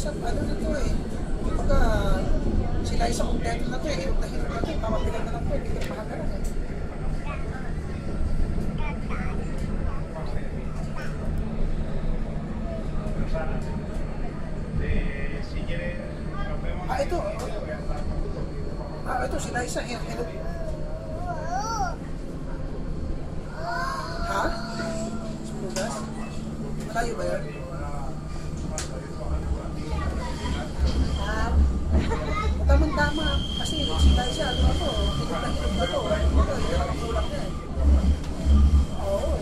sa ano na to eh. Pagka sila isang kompleto na to eh, hirap na to eh, papabilan na lang to, hindi ka makagalan eh. Ito. Ito sila isa. Hello. Ha? Sumugas? Malayo ba yan? Tamang-tama. Kasi sila isa. Ano ito? Hirap na ito. Hirap ang kulang yan. Oo.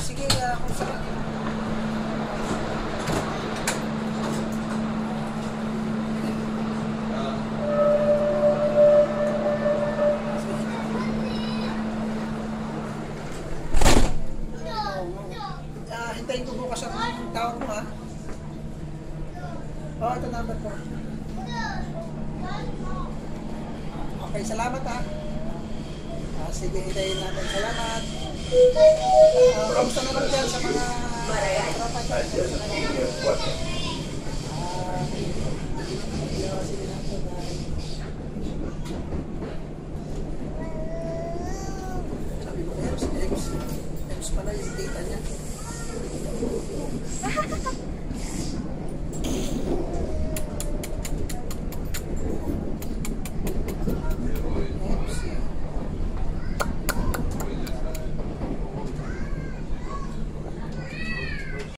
Sige, kung saan. Hintayin ko bukas ang tawag mo ha. Ito number ko. Okay, salamat ha. Sige, hintayin natin. Salamat. Kamusta naman dyan sa mga tropa dyan?